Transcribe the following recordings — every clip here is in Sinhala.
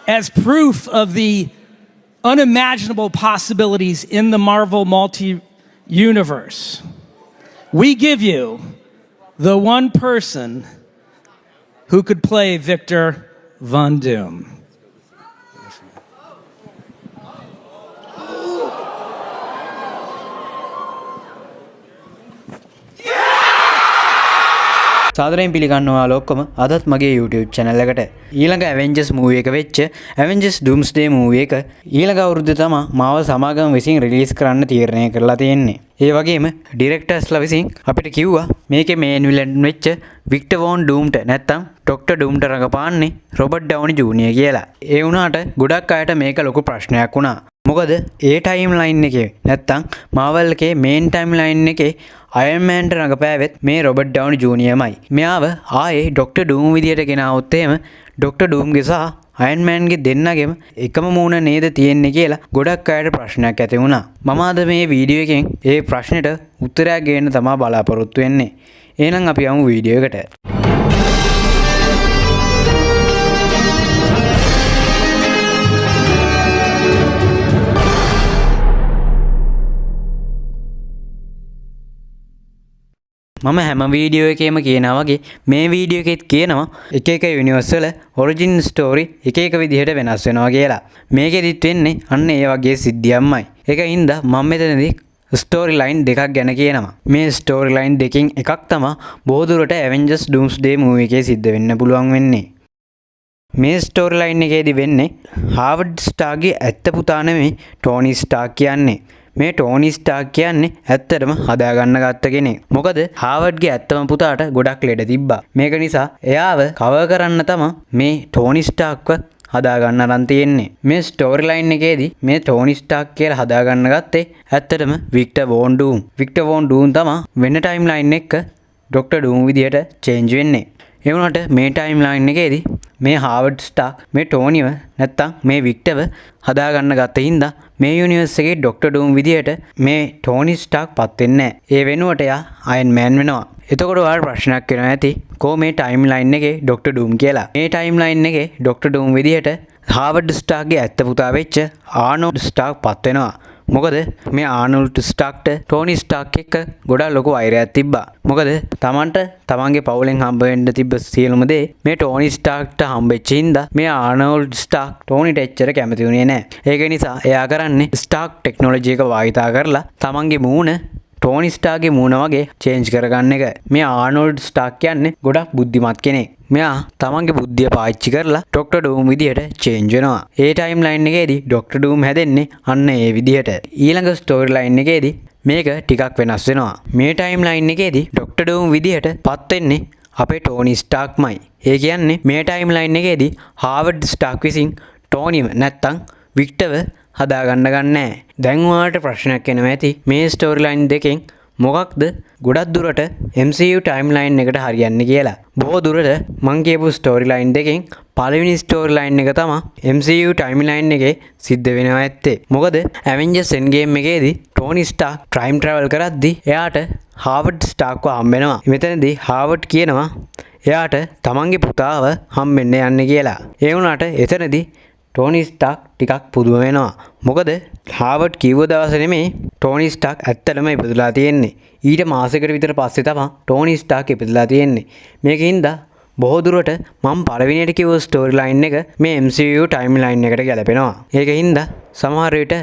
as proof of the unimaginable possibilities in the Marvel multi-universe, we give you the one person who could play Victor Von Doom. සාදරයෙන් පිළිගන්නවා ඔක්කොම අදත් මගේ YouTube channel එකට. ඊළඟ Avengers movie එක වෙච්ච Avengers Doomsday movie එක ඊළඟ අවුරුද්දේ තමයි Marvel සමාගම විසින් රිලීස් කරන්න තීරණය කරලා තියෙන්නේ. ඒ වගේම ඩිරෙක්ටර්ස්ලා විසින් අපිට කිව්වා මේකේ මේන් විලන් වෙච්ච වික්ටර් වෝන් ඩූම්ට නැත්තම් ඩොක්ටර් ඩූම්ට රඟපාන්නේ රොබර්ට් ඩවුනි ජූනියර් කියලා. ඒ වුණාට ගොඩක් අයට මේක ලොකු ප්‍රශ්නයක් වුණා. මොකද ඒ ටයිම් ලයින් එකේ නැත්තම් මාවල් එකේ මේන් ටයිම් ලයින් එකේ අයර්න් මෑන්ට රඟපෑවෙත් මේ රොබර්ට් ඩවුනි ජූනියර්මයි. මෙයාව ආයේ ඩොක්ටර් ඩූම් විදියට ගෙනාවොත් එහෙම ඩොක්ටර් ඩූම්ගේ සහ අයර්න් මෑන්ගේ දෙන්නගෙම එකම මූණ නේද තියෙන්නේ කියලා ගොඩක් අයට ප්‍රශ්නයක් ඇති වුණා. මම අද මේ වීඩියෝ එකෙන් ඒ ප්‍රශ්නෙට උත්තරයක් ගේන්න තමයි බලාපොරොත්තු වෙන්නේ. එහෙනම් අපි යමු වීඩියෝ එකට. මම හැම වීඩියෝ එකේම කියනවා වගේ මේ වීඩියෝ එකෙත් කියනවා එක එක යුනිවර්ස් වල ඔරිජින් ස්ටෝරි එක එක විදිහට වෙනස් වෙනවා කියලා. මේකෙදිත් වෙන්නේ අන්න ඒ වගේ සිද්ධියක්මයි. ඒකින්ද මම මෙතනදී ස්ටෝරි ලයින් දෙකක් ගැන කියනවා. මේ ස්ටෝරි ලයින් දෙකෙන් එකක් තමයි බොහෝ දුරට Avengers Doomsday movie එකේ සිද්ධ වෙන්න පුළුවන් වෙන්නේ. මේ ස්ටෝරි ලයින් එකේදී වෙන්නේ හාවර්ඩ් ස්ටාර්ක්ගේ ඇත්ත පුතා නෙමෙයි ටෝනි ස්ටාර්ක් කියන්නේ. මේ ටෝනි ස්ටාර්ක් කියන්නේ ඇත්තටම හදාගන්න ගත්ත කෙනෙක්. මොකද හාවර්ඩ්ගේ ඇත්තම පුතාට ගොඩක් ලෙඩ තිබ්බා. මේක නිසා එයාව කවර් කරන්න තමයි මේ ටෝනි ස්ටාර්ක්ව හදාගන්න අරන් තියෙන්නේ. මේ ස්ටෝරි ලයින් එකේදී මේ ටෝනි ස්ටාර්ක් කියලා හදාගන්න ගත්තේ ඇත්තටම වික්ටර් වෝන් ඩූම්. වික්ටර් වෝන් ඩූම් තමයි වෙන ටයිම් ලයින් එක ඩොක්ටර් ඩූම් විදියට චේන්ජ් වෙන්නේ. ඒ වුණාට මේ ටයිම් ලයින් එකේදී මේ හාවර්ඩ් ස්ටාර්ක් මේ ටෝනිව නැත්තම් මේ වික්ටර්ව හදාගන්න ගත්ත හින්දා මේ යුනිවර්ස් එකේ ඩොක්ටර් ඩූම් විදියට මේ ටෝනි ස්ටාර්ක් පත් වෙන්නේ නැහැ. ඒ වෙනුවට එයා අයර්න් මෑන් වෙනවා. එතකොට ඔයාලට ප්‍රශ්නයක් වෙනවා ඇති කොහොම මේ ටයිම් ලයින් එකේ ඩොක්ටර් ඩූම් කියලා. මේ ටයිම් ලයින් එකේ ඩොක්ටර් ඩූම් විදියට හාවර්ඩ් ස්ටාර්ක්ගේ ඇත්ත පුතා වෙච්ච ආනෝල්ඩ් ස්ටාර්ක් පත් වෙනවා. මොකද මේ ආනෝල්ඩ් ස්ටාර්ක්ට ටෝනි ස්ටාර්ක් එක්ක ගොඩක් ලොකු වෛරයක් තිබ්බා. මොකද තමන්ට තමන්ගේ පවුලෙන් හම්බ වෙන්න තිබ්බ සියලුම දේ මේ ටෝනි ස්ටාර්ක්ට හම්බෙච්ච හින්දා මේ ආනෝල්ඩ් ස්ටාර්ක් ටෝනිට එච්චර කැමති වුණේ නැහැ. ඒක නිසා එයා කරන්නේ ස්ටාර්ක් ටෙක්නොලොජි එක භාවිතා කරලා තමන්ගේ මූණ ටෝනි ස්ටාර්ක්ගේ මූණ වගේ චේන්ජ් කරගන්න එක. මේ ආනෝල්ඩ් ස්ටාර්ක් කියන්නේ ගොඩක් බුද්ධිමත් කෙනෙක්. මෙයා තමන්ගේ බුද්ධිය පාවිච්චි කරලා ඩොක්ටර් ඩූම් විදියට චේන්ජ් වෙනවා. ඒ ටයිම් ලයින් එකේදී ඩොක්ටර් ඩූම් හැදෙන්නේ අන්න ඒ විදියට. ඊළඟ ස්ටෝරි ලයින් එකේදී මේක ටිකක් වෙනස් වෙනවා. මේ ටයිම් ලයින් එකේදී ඩොක්ටර් ඩූම් විදියට පත් වෙන්නේ අපේ ටෝනි ස්ටාර්ක්මයි. ඒ කියන්නේ මේ ටයිම් ලයින් එකේදී හාවර්ඩ් ස්ටාර්ක් විසින් ටෝනිව නැත්තම් වික්ටර්ව හදාගන්න ගන්නෑ. දැන් ඔයාලට ප්‍රශ්නයක් එනවා ඇති මේ ස්ටෝරි ලයින් දෙකෙන් මොකක්ද ගොඩක් දුරට MCU ටයිම් ලයින් එකට හරියන්නේ කියලා. බොහෝ දුරට මං කියපු ස්ටෝරි ලයින් දෙකෙන් පළවෙනි ස්ටෝරි ලයින් එක තමයි MCU ටයිම් ලයින් එකේ සිද්ධ වෙනවා ඇත්තේ. මොකද Avengers Endgame එකේදී ටෝනි ස්ටාර්ක් ටයිම් ට්‍රැවල් කරද්දී එයාට හාවර්ඩ් ස්ටාර්ක්ව හම්බ වෙනවා. මෙතනදී හාවර්ඩ් කියනවා එයාට තමන්ගේ පුතාව හම්බෙන්න යන්නේ කියලා. ඒ වුණාට එතනදී ටෝනි ස්ටාර්ක් ටිකක් පුදුම වෙනවා. මොකද හාවර්ඩ් කිව්ව දවසේ නෙමෙයි ටෝනි ස්ටාර්ක් ඇත්තටම ඉපදලා තියෙන්නේ. ඊට මාසෙකට විතර පස්සේ තමයි ටෝනි ස්ටාර්ක් ඉපදලා තියෙන්නේ. මේකින්ද බොහෝ දුරට මම පළවෙනියට කිව්ව ස්ටෝරි ලයින් එක මේ MCU ටයිම් ලයින් එකට ගැලපෙනවා. ඒකින්ද සමහර විට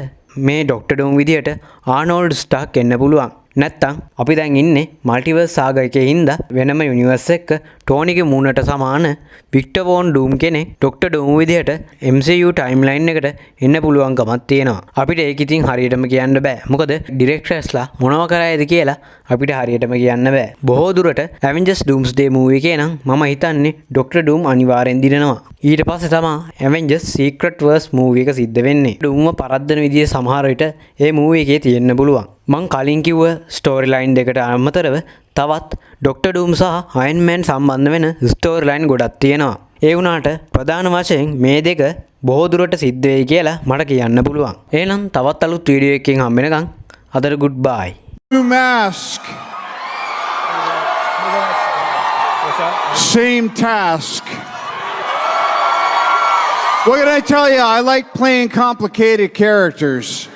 මේ ඩොක්ටර් ඩූම් විදියට ආනෝල්ඩ් ස්ටාර්ක් එන්න පුළුවන්. නැත්තම් අපි දැන් ඉන්නේ මල්ටිවර්ස් සාගා එකේ හින්දා වෙනම යුනිවර්ස් එක ටෝනිගේ මූණට සමාන වික්ටර් වෝන් ඩූම් කෙනෙක් ඩොක්ටර් ඩූම් විදියට MCU ටයිම් ලයින් එකට එන්න පුළුවන්කමක් තියෙනවා. අපිට ඒක ඉතින් හරියටම කියන්න බෑ. මොකද ඩිරෙක්ටර්ස්ලා මොනව කරයිද කියලා අපිට හරියටම කියන්න බෑ. බොහෝ දුරට Avengers Doomsday movie එකේ නම් මම හිතන්නේ ඩොක්ටර් ඩූම් අනිවාර්යෙන් දිනනවා. ඊට පස්සේ තමයි Avengers Secret Wars movie එක සිද්ධ වෙන්නේ. ඩූම්ව පරද්දන විදිය සමහර විට ඒ movie එකේ තියෙන්න පුළුවන්. මං කලින් කිව්ව ස්ටෝරි ලයින් දෙකට අමතරව තවත් ඩොක්ටර් ඩූම් සහ අයර්න් මෑන් සම්බන්ධ වෙන ස්ටෝරි ලයින් ගොඩක් තියෙනවා. ඒ වුණාට ප්‍රධාන වශයෙන් මේ දෙක බොහෝ දුරට සිද්ධ වෙයි කියලා මට කියන්න පුළුවන්. එහෙනම් තවත් අලුත් වීඩියෝ එකකින් හම්බ වෙනකන් අදට good bye. Mask. Same task. What can I tell you? I like playing complicated characters.